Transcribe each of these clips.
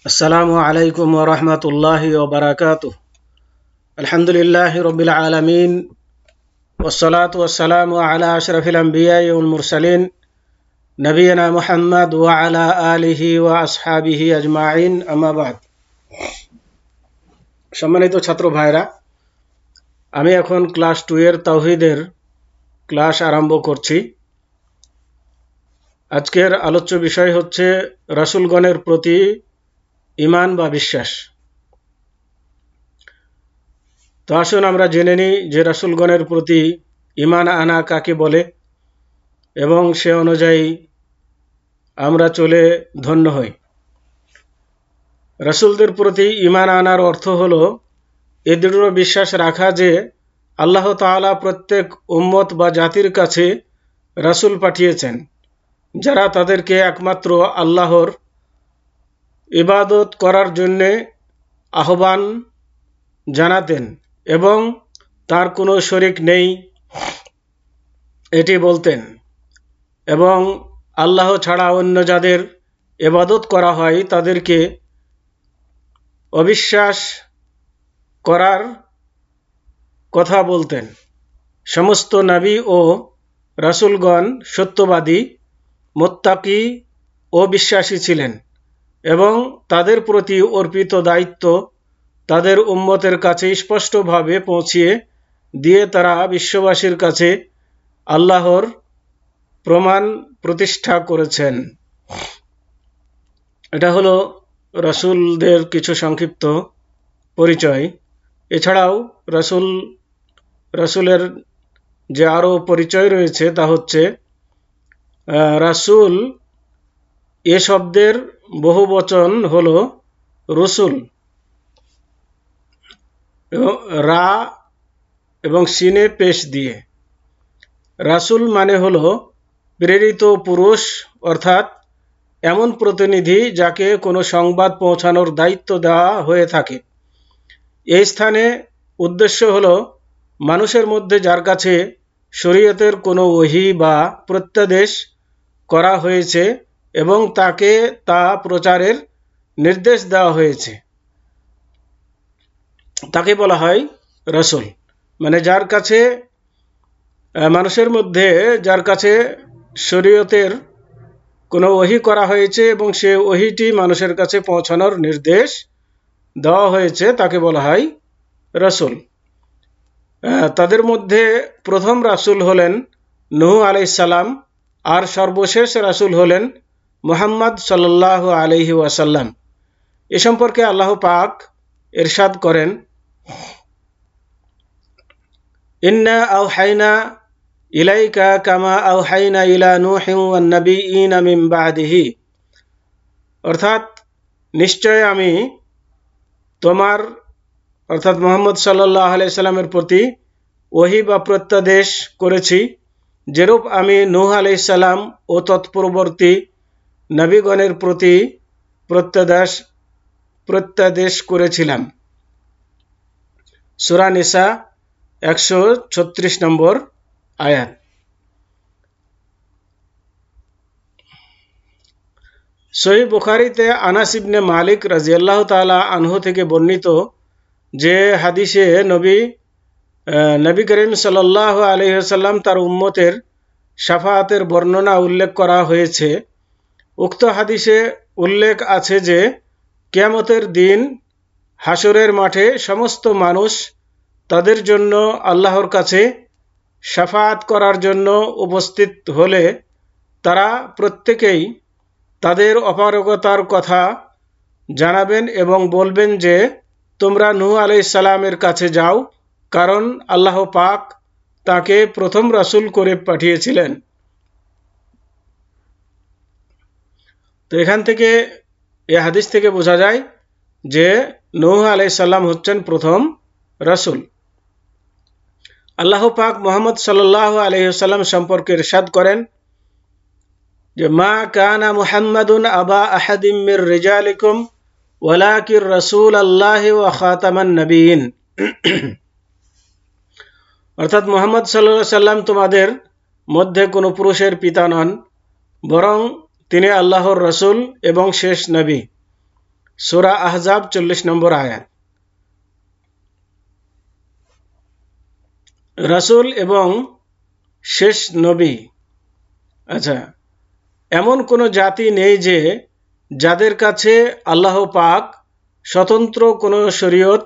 আসসালামু আলাইকুম ওয়া রাহমাতুল্লাহি ওয়া বারাকাতুহু। আলহামদুলিল্লাহি রাব্বিল আলামিন ওয়াসসালাতু ওয়াসসালামু আলা আশরাফিল আমবিয়াই ওয়াল মুরসালিন নবিয়িনা মুহাম্মদ ওয়া আলা আলিহি ওয়া আসহাবিহি আজমাইন, আম্মা বাদ। সম্মানিত ছাত্র ভাইরা, আমি এখন ক্লাস 2 এর তাওহীদের ক্লাস আরম্ভ করছি। আজকের আলোচ্য বিষয় হচ্ছে রাসূলগণের প্রতি ঈমান বা বিশ্বাস। তো আসুন আমরা জেনে নিই যে রাসূলগণের প্রতি ঈমান আনা কাকে বলে এবং সে অনুযায়ী আমরা চলে ধন্য হই। রাসূলদের প্রতি ঈমান আনার অর্থ হলো এ দৃঢ় বিশ্বাস রাখা যে আল্লাহ তাআলা প্রত্যেক উম্মত বা জাতির কাছে রাসূল পাঠিয়েছেন, যারা তাদেরকে একমাত্র আল্লাহর ইবাদত করার জন্যে আহ্বান জানাতেন এবং তার কোনো শরীক নেই এটি বলতেন, এবং আল্লাহ ছাড়া অন্য যাদের ইবাদত করা হয় তাদেরকে অবিশ্বাস করার কথা বলতেন। সমস্ত নবী ও রাসূলগণ সত্যবাদী, মুত্তাকি ও বিশ্বাসী ছিলেন এবং তাদের প্রতি অর্পিত দায়িত্ব তাদের উম্মতের কাছে স্পষ্টভাবে পৌঁছিয়ে দিয়ে তারা বিশ্ববাসীর কাছে আল্লাহর প্রমাণ প্রতিষ্ঠা করেছেন। এটা হলো রাসূলদের কিছু সংক্ষিপ্ত পরিচয়। এছাড়াও রাসূলের যে আরও পরিচয় রয়েছে তা হচ্ছে রাসূল এ শব্দের বহুবচন হলো রসুল, রা এবং সিনে পেশ দিয়ে। রাসূল মানে হলো প্রেরিত পুরুষ, অর্থাৎ এমন প্রতিনিধি যাকে কোনো সংবাদ পৌঁছানোর দায়িত্ব দেওয়া হয়ে থাকে। এই স্থানে উদ্দেশ্য হলো মানুষের মধ্যে যার কাছে শরীয়তের কোনো ওহী বা প্রত্যাদেশ করা হয়েছে এবং তাকে তা প্রচারের নির্দেশ দেওয়া হয়েছে, তাকে বলা হয় রাসূল। মানে যার কাছে মানুষের মধ্যে যার কাছে শরীয়তের কোনো ওহী করা হয়েছে এবং সে ওহীটি মানুষের কাছে পৌঁছানোর নির্দেশ দেওয়া হয়েছে তাকে বলা হয় রাসূল। তাদের মধ্যে প্রথম রাসূল হলেন নূহ আলাইহিস সালাম, আর সর্বশেষ রাসূল হলেন মুহাম্মদ সাল্লাল্লাহু আলাইহি ওয়াসাল্লাম। এ সম্পর্কে আল্লাহ পাক ইরশাদ করেন, ইন্না আওহাইনা ইলাইকা কামা আওহাইনা ইলা নূহিন ওয়ান নাবিয়িনা মিন বাদিহি। অর্থাৎ নিশ্চয় আমি তোমার অর্থাৎ মুহাম্মদ সাল্লাল্লাহু আলাইহি সাল্লামের প্রতি ওহী বা প্রত্যাদেশ করেছি, যেরূপ আমি নূহ আলাইহিস সালাম ও তৎপূর্ববর্তী নবীগণের প্রতি প্রত্যাদেশ করেছিলাম। সূরা নিসা 136 নম্বর আয়াত। সহিহ বুখারীতে আনাস ইবনে মালিক রাদিয়াল্লাহু তাআলা আনহু থেকে বর্ণিত যে হাদিসে নবী করিম সাল্লাল্লাহু আলাইহি ওয়াসাল্লাম তার উম্মতের শাফাআতের বর্ণনা উল্লেখ করা হয়েছে। উক্ত হাদিসে উল্লেখ আছে যে কিয়ামতের দিন হাসরের মাঠে সমস্ত মানুষ তাদের জন্য আল্লাহর কাছে শাফাআত করার জন্য উপস্থিত হলে তারা প্রত্যেকেই তাদের অপারগতার কথা জানাবেন এবং বলবেন যে তোমরা নূহ আলাইহিস সালামের কাছে যাও, কারণ আল্লাহ পাক তাকে প্রথম রাসূল করে পাঠিয়েছিলেন। তো এখান থেকে এই হাদিস থেকে বোঝা যায় যে নূহ আলাইহিস সালাম হচ্ছেন প্রথম রাসূল। আল্লাহ পাক মুহাম্মদ সাল্লাল্লাহু আলাইহি ওয়াসাল্লাম সম্পর্কে ইরশাদ করেন যে মা কানা মুহাম্মাদুন আবা আহাদিম মির রিজালিকুম ওয়ালাকির রাসূলুল্লাহি ওয়া খাতামান নবিয়্যিন। অর্থাৎ মুহাম্মদ সাল্লাল্লাহু আলাইহি সাল্লাম তোমাদের মধ্যে কোনো পুরুষের পিতা নন, বরং তিনি আল্লাহর রাসূল এবং শেষ নবী। সূরা আহজাব 40 নম্বর আয়াত। রাসূল এবং শেষ নবী, আচ্ছা, এমন কোনো জাতি নেই যে যাদের কাছে আল্লাহ পাক স্বতন্ত্র কোনো শরীয়ত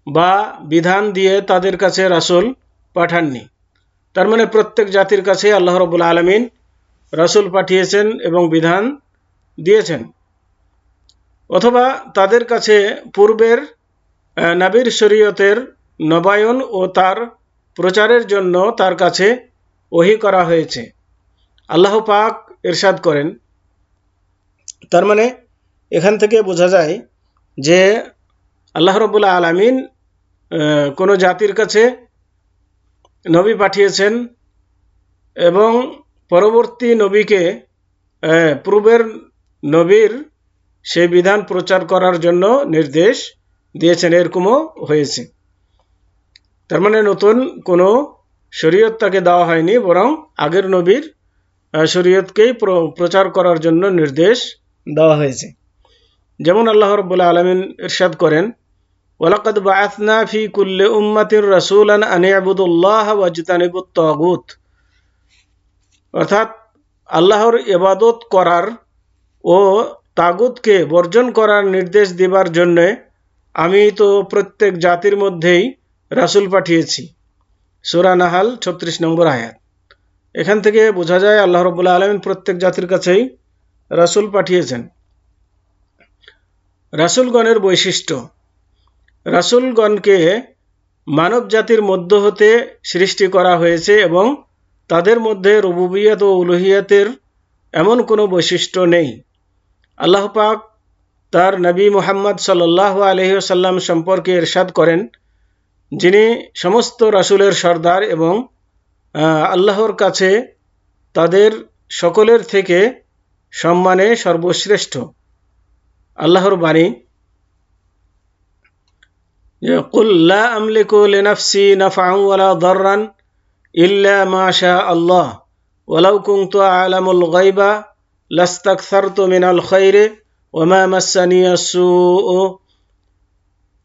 বা বিধান দিয়ে তাদের কাছে রাসূল পাঠাননি। তার মানে প্রত্যেক জাতির কাছে আল্লাহ রাব্বুল আলামিন রাসূল পাঠিয়েছেন এবং বিধান দিয়েছেন, অথবা তাদের কাছে পূর্বের নবীর শরীয়তের নবায়ন ও তার প্রচারের জন্য তার কাছে ওহী করা হয়েছে। আল্লাহ পাক ইরশাদ করেন, তার মানে এখান থেকে বোঝা যায় যে আল্লাহ রাব্বুল আলামিন কোনো জাতির কাছে নবী পাঠিয়েছেন এবং পরবর্তী নবীকে পূর্বের নবীর সেই বিধান প্রচার করার জন্য নির্দেশ দিয়েছেন, এরকমও হয়েছে। তার মানে নতুন কোনো শরীয়ত তাকে দেওয়া হয়নি, বরং আগের নবীর শরীয়তকেই প্রচার করার জন্য নির্দেশ দেওয়া হয়েছে। যেমন আল্লাহ রাব্বুল আলামিন ইরশাদ করেন, ওয়ালাকাদ বাআসনা ফি কুল্লি উম্মাতির রাসূলান আন ইবুদুল্লাহ ওয়াজতানিবুত তাগুত, অর্থাৎ আল্লাহর ইবাদত করার ও তাগুতকে বর্জন করার নির্দেশ দেবার জন্য আমি তো প্রত্যেক জাতির মধ্যেই রাসূল পাঠিয়েছি। সূরা নাহাল 36 নম্বর আয়াত। এখান থেকে বোঝা যায় আল্লাহ রাব্বুল আলামিন প্রত্যেক জাতির কাছেই রাসূল পাঠিয়েছেন। রাসূলগণের বৈশিষ্ট্য। রাসূলগণকে মানব জাতির মধ্য হতে সৃষ্টি করা হয়েছে এবং তাদের মধ্যে রুবুবিয়ত ও উলুহিয়তের এমন কোনো বৈশিষ্ট্য নেই। আল্লাহ পাক তার নবী মুহাম্মদ সাল্লাল্লাহু আলাইহি ওয়াসাল্লাম সম্পর্কে ইরশাদ করেন, যিনি সমস্ত রাসূলের সর্দার এবং আল্লাহর কাছে তাদের সকলের থেকে সম্মানে সর্বশ্রেষ্ঠ। আল্লাহর বাণী, কুল লা আমলিকু লিনাফসি নাফআন ওয়ালা দাররান ইল্লা মা শা আল্লাহ ওয়ালাউ কুনতু আ'লামুল গায়বা লাস্তাকসারতু মিনাল খায়রি ওয়া মা মাসসানিয়াস সূউ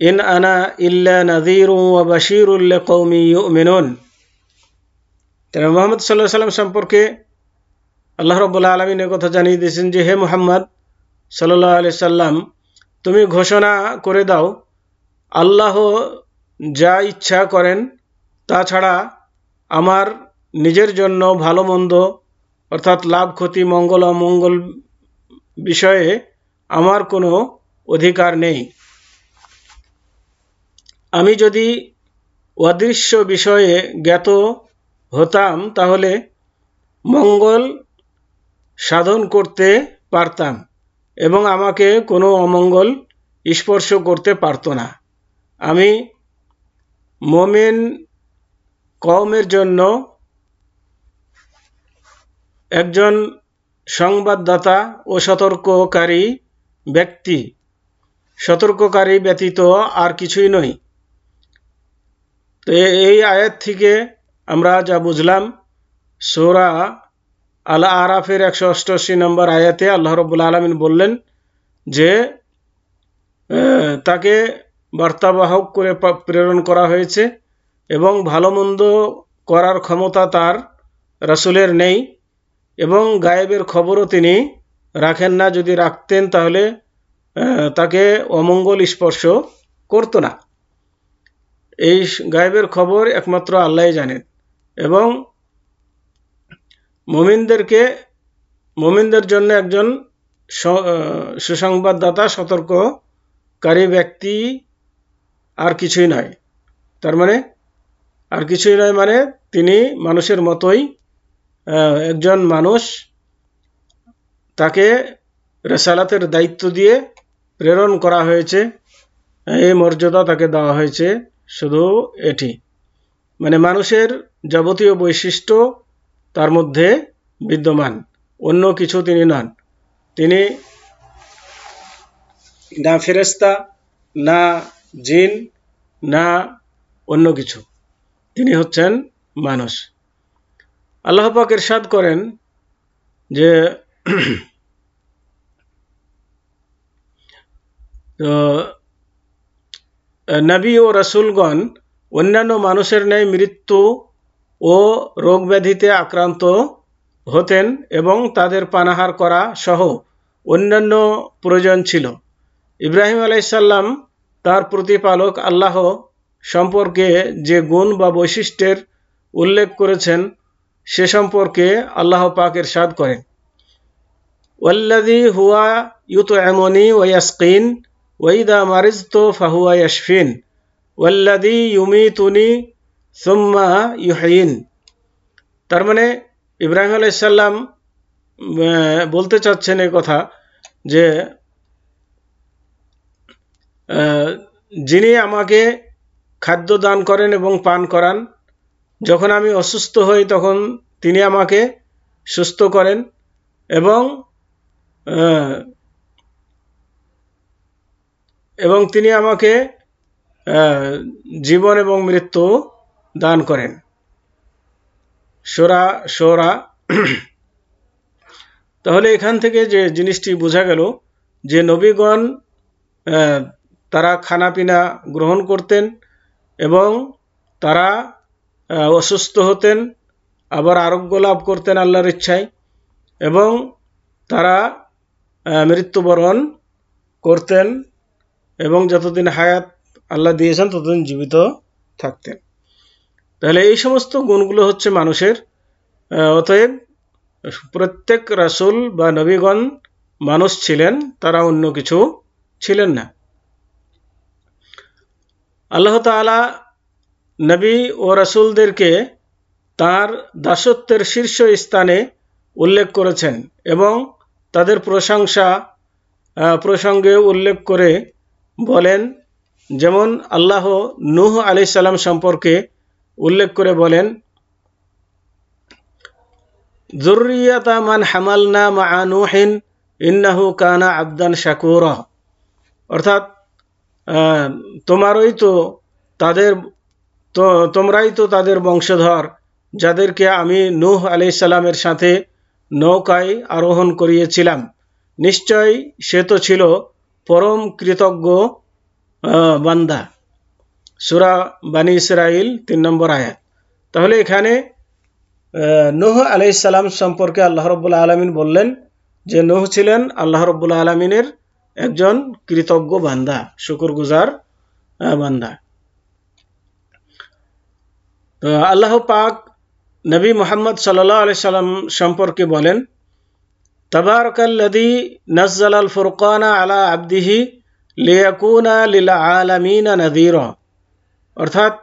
ইন আনা ইল্লা নাযীরুন ওয়া বাশীরুন লিকওমিন ইউমিনুন। তারা মুহাম্মদ সাল্লাল্লাহু আলাইহি ওয়াসাল্লাম সম্পর্কে আল্লাহ রাব্বুল আলামিন এই কথা জানিয়ে দিয়েছেন যে, হে মুহাম্মদ সাল্লাল্লাহু আলাইহি সাল্লাম, তুমি ঘোষণা করে দাও, আল্লাহ যা ইচ্ছা করেন তাছাড়া আমার নিজের জন্য ভালো মন্দ অর্থাৎ লাভ ক্ষতি মঙ্গল অমঙ্গল বিষয়ে আমার কোনো অধিকার নেই। আমি যদি অদৃশ্য বিষয়ে জ্ঞাত হতাম তাহলে মঙ্গল সাধন করতে পারতাম এবং আমাকে কোনো অমঙ্গল স্পর্শ করতে পারত না। আমি মুমিন কওমের জন্য একজন সংবাদদাতা ও সতর্ককারী ব্যক্তি, সতর্ককারী ব্যতীত আর কিছুই নই। তো এই আয়াত থেকে আমরা যা বুঝলাম, সূরা আল আরাফের 188 নম্বর আয়াতে আল্লাহ রাব্বুল আলামিন বললেন যে তাকে বার্তাবাহক করে প্রেরণ করা হয়েছে এবং ভালো মন্দ করার ক্ষমতা তার রাসূলের নেই এবং গায়েবের খবরও তিনি রাখেন না। যদি রাখতেন তাহলে তাকে অমঙ্গল স্পর্শ করত না। এই গায়েবের খবর একমাত্র আল্লাহই জানেন এবং মুমিনদের জন্য একজন সুসংবাদদাতা সতর্ককারী ব্যক্তি আর কিছুই নয়। তার মানে আর কিছুই নয় মানে তিনি মানুষের মতোই একজন মানুষ, তাকে রিসালাতের দায়িত্ব দিয়ে প্রেরণ করা হয়েছে, এই মর্যাদা তাকে দেওয়া হয়েছে। শুধু এটি মানে মানুষের যাবতীয় বৈশিষ্ট্য তার মধ্যে বিদ্যমান, অন্য কিছু তিনি নন। তিনি না ফেরেশতা, না জিন, না অন্য কিছু, তিনি হচ্ছেন মানুষ। আল্লাহ পাক ইরশাদ করেন যে তো নবী ও রাসূলগণ অন্যান্য মানুষের ন্যায় মৃত্যু ও রোগ ব্যাধিতে আক্রান্ত হতেন এবং তাদের পানাহার করা সহ অন্যান্য প্রয়োজন ছিল। ইব্রাহিম আলাইহিসসালাম তার প্রতিপালক আল্লাহ সম্পর্কে যে গুণ বা বৈশিষ্ট্যের উল্লেখ করেছেন সে সম্পর্কে আল্লাহ পাক ইরশাদ করেন, ওয়াল্লাযী হুয়া ইউত'ইমুনি ওয়া ইয়াসকিন ওয়া ইযা মারিযতু ফাহুয়া ইয়াশফিন ওয়াল্লাযী ইউমীতুনি সুম্মা ইউহয়িন। তার মানে ইব্রাহিম আলাইহিসসালাম বলতে চাচ্ছেন এই কথা যে যিনি আমাকে খাদ্য দান করেন এবং পান করান, যখন আমি অসুস্থ হই তখন তিনি আমাকে সুস্থ করেন এবং তিনি আমাকে জীবন এবং মৃত্যু দান করেন। সূরা তাহলে এখান থেকে যে জিনিসটি বোঝা গেল যে নবীগণ তারা খানাপিনা গ্রহণ করতেন এবং তারা অসুস্থ হতেন, আবার আরোগ্য লাভ করতেন আল্লাহর ইচ্ছায়, এবং তারা মৃত্যুবরণ করতেন এবং যতদিন হায়াত আল্লাহ দিয়েছেন ততদিন জীবিত থাকতেন। তাহলে এই সমস্ত গুণগুলো হচ্ছে মানুষের। অতএব প্রত্যেক রাসূল বা নবীগণ মানুষ ছিলেন, তারা অন্য কিছু ছিলেন না। আল্লাহ তাআলা নবী ও রাসূলদেরকে তার দাসত্বের শীর্ষ স্থানে উল্লেখ করেছেন এবং তাদের প্রশংসা প্রসঙ্গে উল্লেখ করে বলেন, যেমন আল্লাহ নূহ আলাইহিস সালাম সম্পর্কে উল্লেখ করে বলেন, যুররিয়াতা মান হামালনা মা'a নূহিন ইন্নাহু কানা আবদান শাকুরা। অর্থাৎ তোমরাই তো তাদের বংশধর যাদেরকে আমি নূহ আলাইহিস সালামের সাথে নৌকায় আরোহণ করিয়েছিলাম, নিশ্চয় সে তো ছিল পরম কৃতজ্ঞ বান্দা। সূরা বানী ইসরাইল 3 নম্বর আয়াত। তাহলে এখানে নূহ আলাইহিস সালাম সম্পর্কে আল্লাহ রাব্বুল আলামিন বললেন যে নূহ ছিলেন আল্লাহ রাব্বুল আলামিনের একজন কৃতজ্ঞ বান্দা, শুকরগুজার বান্দা। তো আল্লাহ পাক নবী মুহাম্মদ সাল্লাল্লাহু আলাইহি সাল্লাম সম্পর্কে বলেন, তাবারাকাল্লাযী নাযালাল ফুরকানা আলা আবদিহি লিয়াকুনা লিল আলামিনা নাযীরা। অর্থাৎ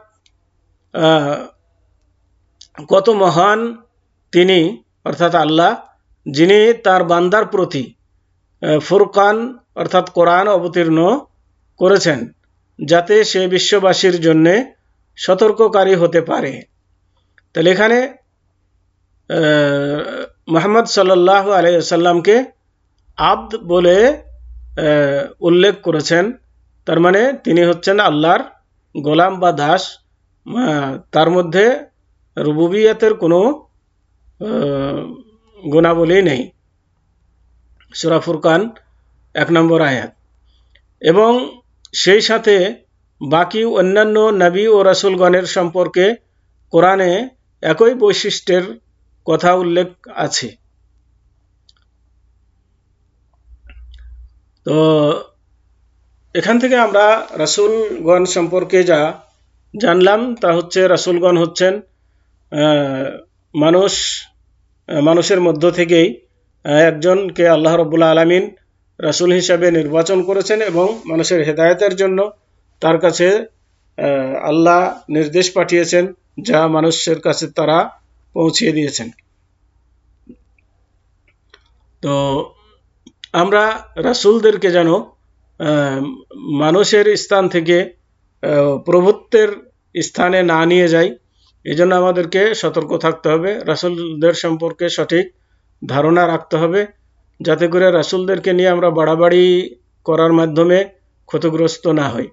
কত মহান তিনি, অর্থাৎ আল্লাহ, যিনি তার বান্দার প্রতি ফুরকান অর্থাৎ কোরআন অবতীর্ণ করেছেন যাতে সে বিশ্ববাসীর জন্য সতর্ককারী হতে পারে। তাহলে এখানে মুহাম্মদ সাল্লাল্লাহু আলাইহি ওয়াসাল্লামকে আব্দ বলে উল্লেখ করেছেন, তার মানে তিনি হচ্ছেন আল্লাহর গোলাম বা দাস। তার মধ্যে রুবুবিয়তের কোনো গুণাবলী নেই। সূরা ফুরকান 1 নম্বর আয়াত। এবং সেই সাথে বাকি অন্যান্য নবী ও রাসূলগণের সম্পর্কে কোরআনে একই বৈশিষ্ট্যের কথা উল্লেখ আছে। তো এখান থেকে আমরা রাসূলগণ সম্পর্কে যা জানলাম তা হচ্ছে রাসূলগণ হচ্ছেন মানুষের মধ্য থেকেই একজনকে আল্লাহ রাব্বুল আলামিন রাসূল হিসাবে নির্বাচন করেছেন এবং মানুষের হেদায়েতের জন্য তার কাছে আল্লাহ নির্দেশ পাঠিয়েছেন যা মানুষের কাছে তারা পৌঁছিয়ে দিয়েছেন। তো আমরা রাসূলদেরকে যেন মানুষের স্থান থেকে প্রভুত্বের স্থানে না নিয়ে যাই, এজন্য আমাদেরকে সতর্ক থাকতে হবে, রাসূলদের সম্পর্কে সঠিক ধারণা রাখতে হবে, যাতে করে রাসূলদেরকে নিয়ে আমরা বাড়াবাড়ি করার মাধ্যমে ক্ষতিগ্রস্ত না হই।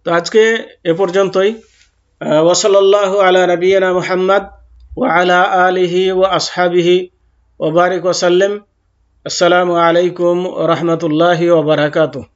তো আজকে এ পর্যন্তই। ওয়া সাল্লাল্লাহু আলা নবিয়িনা মুহাম্মদ ওয়া আলা আলিহি ওয়া আসহাবিহি ওয়া বারিক ওয়া সাল্লাম। আসসালামু আলাইকুম ওয়া রাহমাতুল্লাহি ওয়া বারাকাতুহু।